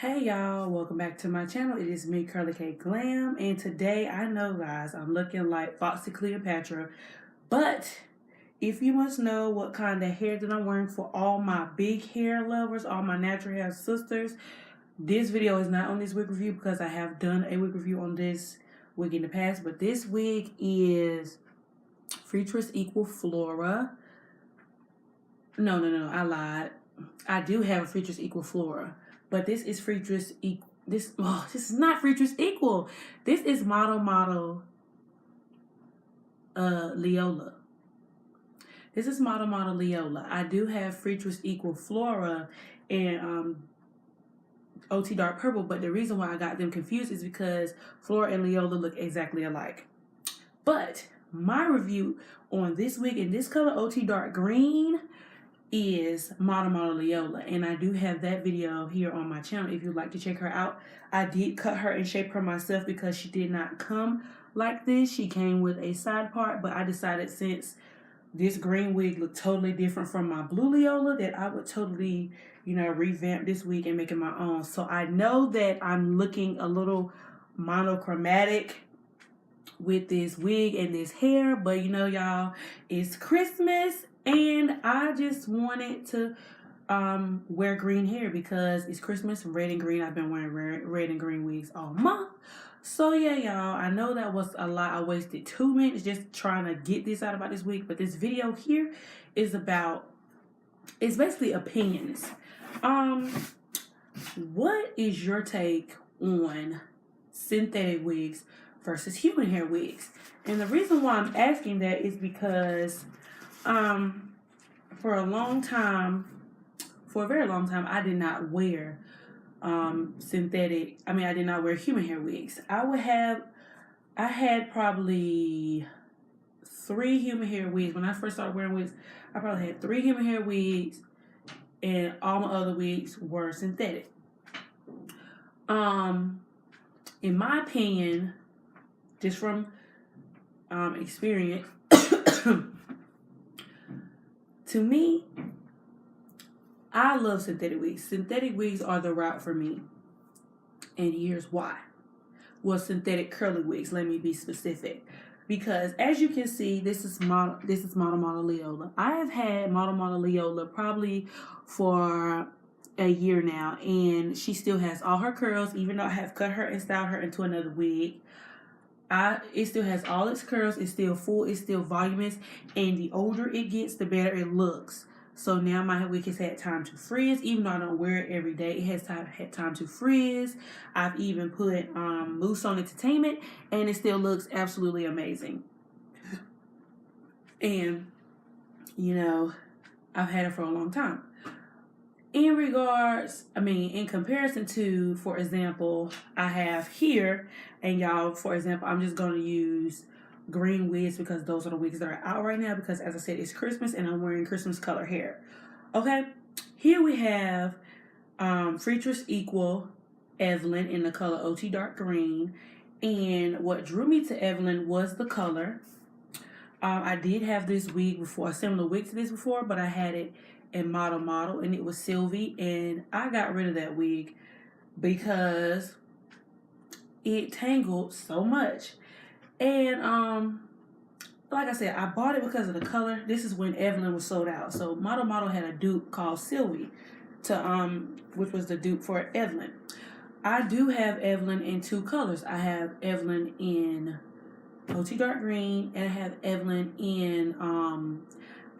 Hey y'all, welcome back to my channel. It is me, Curly K Glam, and today I know, guys, I'm looking like Foxy Cleopatra, but if you must know what kind of hair that I'm wearing for all my big hair lovers, all my natural hair sisters, this video is not on this wig review because I have done a wig review on this wig in the past, but this wig is Freetress Equal Flora. No, I lied. I do have a Freetress Equal Flora, but this is Freetress Equal. This is not Freetress Equal. This is Model Leola. This is Model Leola. I do have Freetress Equal Flora and OT Dark Purple, but the reason why I got them confused is because Flora and Leola look exactly alike. But my review on this wig in this color, OT Dark Green, is Model Leola, and I do have that video here on my channel if you'd like to check her out. I did cut her and shape her myself because she did not come like this. She came with a side part, but I decided since this green wig looked totally different from my blue Leola that I would totally, revamp this wig and make it my own. So I know that I'm looking a little monochromatic with this wig and this hair, but y'all, it's Christmas and I just wanted to wear green hair because it's Christmas, red and green. I've been wearing red and green wigs all month. So yeah, y'all, I know that was a lot. I wasted 2 minutes just trying to get this out about this wig, but this video here is it's basically opinions. What is your take on synthetic wigs versus human hair wigs? And the reason why I'm asking that is because for a very long time, I did not wear I did not wear human hair wigs. I had probably 3 human hair wigs. When I first started wearing wigs, I probably had 3 human hair wigs, and all my other wigs were synthetic. In my opinion, just from experience, to me, I love synthetic wigs. Synthetic wigs are the route for me. And here's why. Well, synthetic curly wigs, let me be specific. Because as you can see, this is Model Leola. I have had Model Leola probably for a year now, and she still has all her curls, even though I have cut her and styled her into another wig. It still has all its curls. It's still full. It's still voluminous. And the older it gets, the better it looks. So now my wig has had time to frizz. Even though I don't wear it every day, it has had time to frizz. I've even put mousse on entertainment, and it still looks absolutely amazing. And, I've had it for a long time. In comparison to, for example, I have here, and y'all, for example, I'm just going to use green wigs because those are the wigs that are out right now because, as I said, it's Christmas and I'm wearing Christmas color hair. Okay, here we have Freetress Equal Evelyn in the color OT Dark Green, and what drew me to Evelyn was the color. I did have this wig before, a similar wig to this before, but I had it in Model, and it was Sylvie, and I got rid of that wig because it tangled so much. And like I said, I bought it because of the color. This is when Evelyn was sold out. So Model had a dupe called Sylvie which was the dupe for Evelyn. I do have Evelyn in 2 colors. I have Evelyn in OT Dark Green, and I have Evelyn in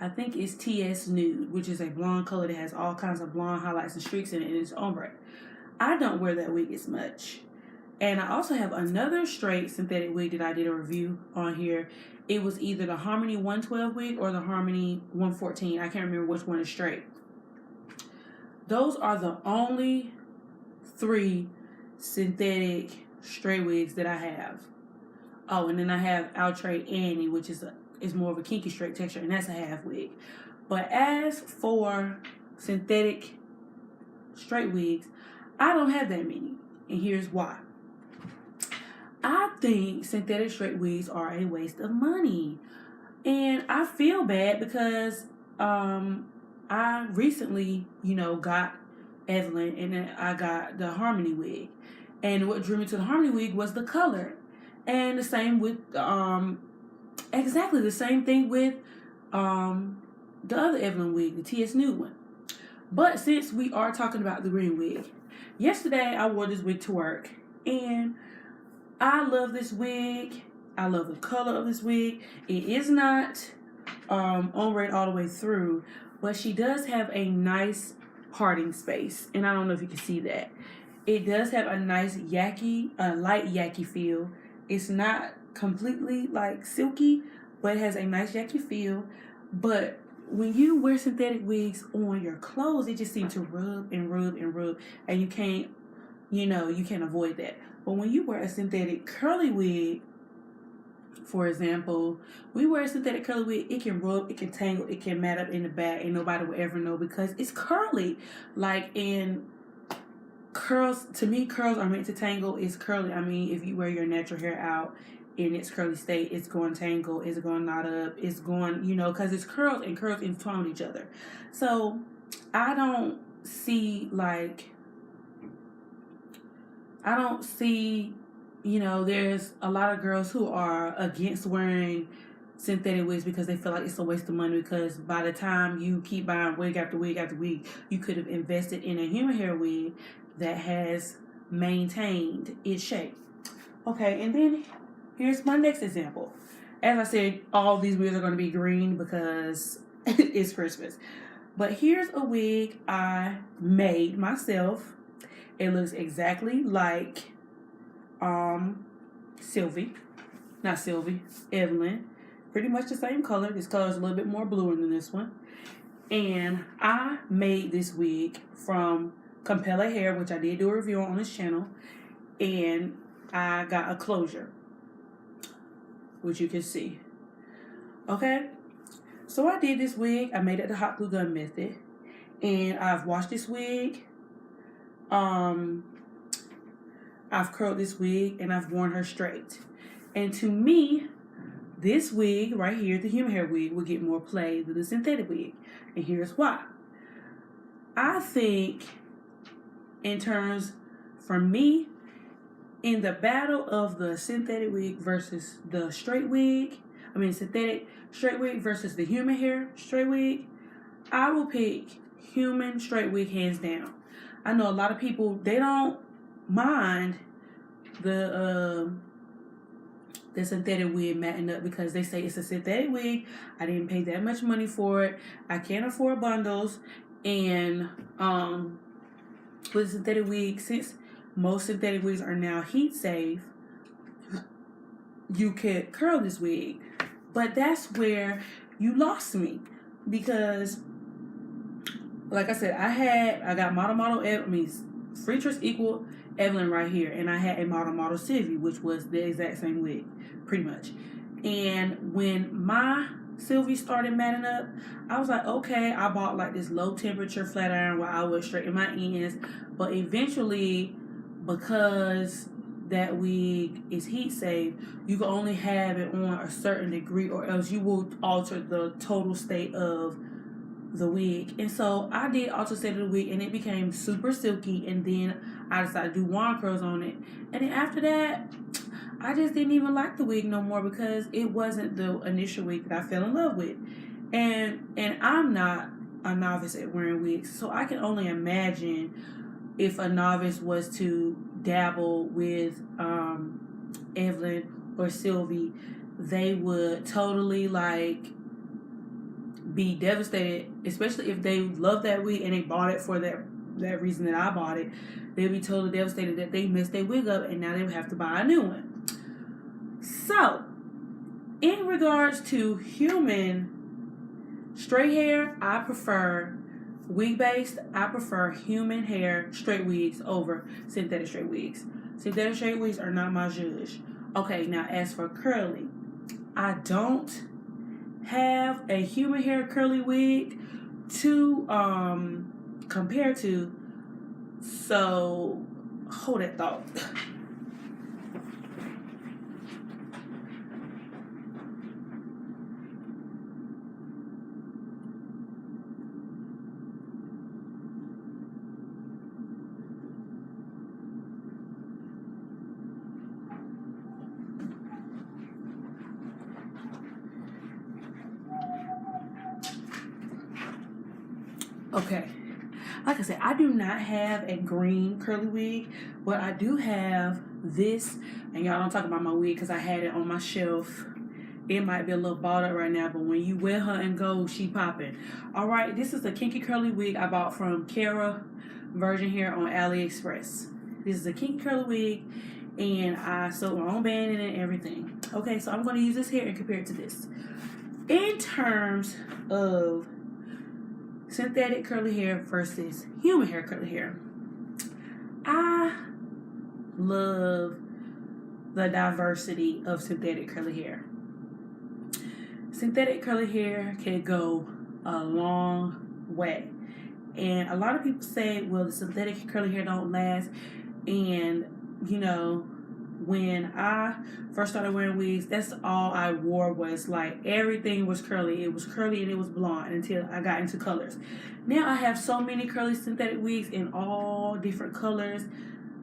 I think it's TS Nude, which is a blonde color that has all kinds of blonde highlights and streaks in it, and it's ombre. I don't wear that wig as much. And I also have another straight synthetic wig that I did a review on here. It was either the Harmony 112 wig or the Harmony 114. I can't remember which one is straight. Those are the only 3 synthetic straight wigs that I have. Oh, and then I have Outre Annie, which is more of a kinky straight texture, and that's a half wig. But as for synthetic straight wigs, I don't have that many, and here's why. I think synthetic straight wigs are a waste of money, and I feel bad because I recently, got Evelyn, and then I got the Harmony wig. And what drew me to the Harmony wig was the color. And the same with exactly the same thing with the other Evelyn wig, the TS Nude one. But since we are talking about the green wig, yesterday I wore this wig to work, and I love this wig. I love the color of this wig. It is not ombre all the way through, but she does have a nice parting space, and I don't know if you can see that. It does have a nice yaki, light yaki feel. It's not completely like silky, but it has a nice yaki feel. But when you wear synthetic wigs on your clothes, it just seems to rub and rub and rub, and you can't avoid that. But when you wear a synthetic curly wig, for example, we wear a synthetic curly wig, it can rub, it can tangle, it can mat up in the back, and nobody will ever know because it's curly. Like in curls, to me, curls are meant to tangle. It's curly. I mean, if you wear your natural hair out in its curly state, it's going to tangle, it's going to knot up, it's going, because it's curls, and curls entwine each other. So I don't see, there's a lot of girls who are against wearing synthetic wigs because they feel like it's a waste of money, because by the time you keep buying wig after wig after wig, you could have invested in a human hair wig that has maintained its shape. Okay, and then here's my next example. As I said, all these wigs are going to be green because it's Christmas. But here's a wig I made myself. It looks exactly like Evelyn. Pretty much the same color. This color is a little bit more bluer than this one. And I made this wig from Compella Hair, which I did do a review on this channel. And I got a closure, which you can see. Okay? So I did this wig. I made it the hot glue gun method. And I've washed this wig. I've curled this wig, and I've worn her straight. And to me, this wig right here, the human hair wig, will get more play than the synthetic wig. And here's why. I think for me, in the battle of the synthetic wig versus the synthetic straight wig versus the human hair straight wig, I will pick human straight wig hands down. I know a lot of people, they don't mind the synthetic wig matting up because they say it's a synthetic wig. I didn't pay that much money for it. I can't afford bundles. And with synthetic wig, since most synthetic wigs are now heat safe, you could curl this wig. But that's where you lost me, because like I said, I got Free Trust Equal Evelyn right here, and I had a model Sylvie, which was the exact same wig, pretty much. And when my Sylvie started matting up, I was like, okay, I bought like this low temperature flat iron where I would straighten my ends, but eventually, because that wig is heat safe, you can only have it on a certain degree, or else you will alter the total state of the wig. And so I did alter state of the wig, and it became super silky, and then I decided to do wand curls on it. And then after that, I just didn't even like the wig no more, because it wasn't the initial wig that I fell in love with. And I'm not a novice at wearing wigs, so I can only imagine if a novice was to dabble with Evelyn or Sylvie, they would totally be devastated, especially if they love that wig and they bought it for that reason that I bought it. They'd be totally devastated that they messed their wig up, and now they would have to buy a new one. So, in regards to human straight hair, I prefer wig-based. I prefer human hair straight wigs over synthetic straight wigs. Synthetic straight wigs are not my judge. Okay, now as for curly, I don't have a human hair curly wig to compare to, so hold that thought. Okay. Like I said, I do not have a green curly wig, but I do have this. And y'all don't talk about my wig because I had it on my shelf. It might be a little balled up right now, but when you wear her in gold, she popping. All right, this is the kinky curly wig I bought from Kara Virgin Hair on AliExpress. This is a kinky curly wig, and I sewed my own band in it and everything. Okay, so I'm going to use this hair and compare it to this. In terms of synthetic curly hair versus human hair curly hair, I love the diversity of synthetic curly hair. Synthetic curly hair can go a long way. And a lot of people say, well, the synthetic curly hair don't last. And, you know, when I first started wearing wigs, that's all I wore was like everything was curly. It was curly and it was blonde until I got into colors. Now I have so many curly synthetic wigs in all different colors.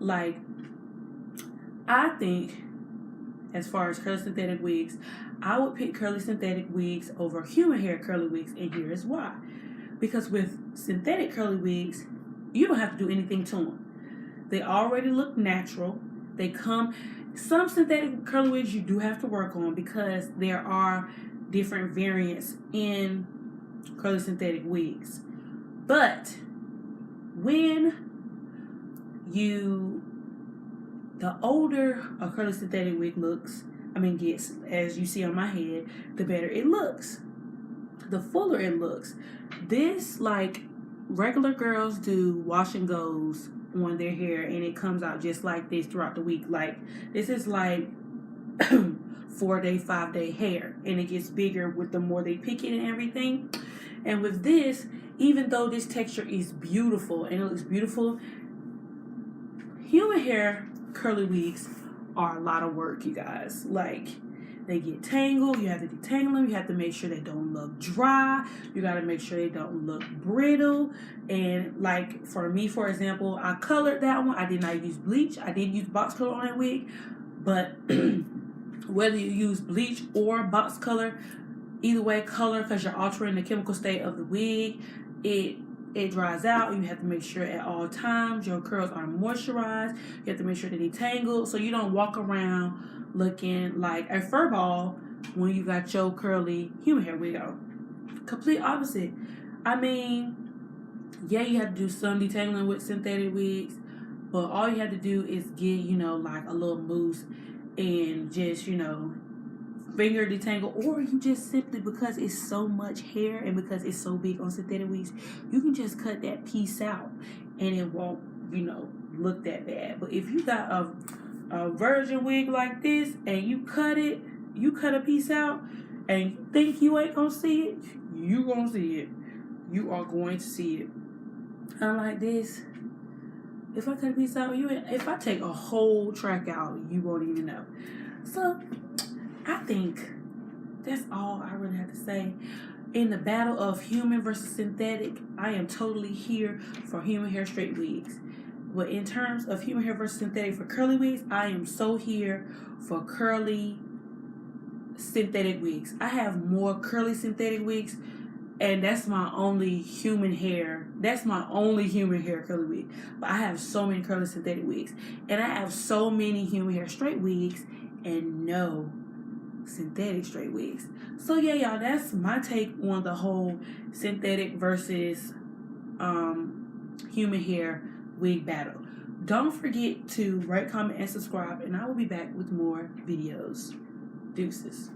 Like, I think as far as curly synthetic wigs, I would pick curly synthetic wigs over human hair curly wigs, and here is why. Because with synthetic curly wigs, you don't have to do anything to them. They already look natural. They come, some synthetic curly wigs you do have to work on because there are different variants in curly synthetic wigs. But when the older a curly synthetic wig gets, as you see on my head, the better it looks. The fuller it looks. This, like, regular girls do wash and goes on their hair and it comes out just like this throughout the week. Like, this is like 4-day, 5-day hair, and it gets bigger with the more they pick it and everything. And with this, even though this texture is beautiful and it looks beautiful, human hair curly wigs are a lot of work, you guys. Like, they get tangled. You have to detangle them. You have to make sure they don't look dry. You got to make sure they don't look brittle. And like for me, for example, I colored that one. I did not use bleach. I did use box color on that wig. But whether you use bleach or box color, either way, color, because you're altering the chemical state of the wig, it dries out. You have to make sure at all times your curls are moisturized. You have to make sure they're detangled so you don't walk around looking like a fur ball when you got your curly human hair wig on. Complete opposite. I mean, yeah, you have to do some detangling with synthetic wigs, but all you have to do is get, like a little mousse and just, finger detangle, or you just simply, because it's so much hair and because it's so big on synthetic wigs, you can just cut that piece out and it won't, look that bad. But if you got a virgin wig like this and you cut a piece out and you think you ain't gonna see it, you gonna see it. You are going to see it. Unlike this, if I cut a piece out, if I take a whole track out, you won't even know. So I think that's all I really have to say. In the battle of human versus synthetic, I am totally here for human hair straight wigs. But in terms of human hair versus synthetic for curly wigs, I am so here for curly synthetic wigs. I have more curly synthetic wigs, and that's my only human hair. That's my only human hair curly wig. But I have so many curly synthetic wigs. And I have so many human hair straight wigs and no synthetic straight wigs. So yeah, y'all, that's my take on the whole synthetic versus human hair wig battle. Don't forget to rate, comment, and subscribe, and I will be back with more videos. Deuces.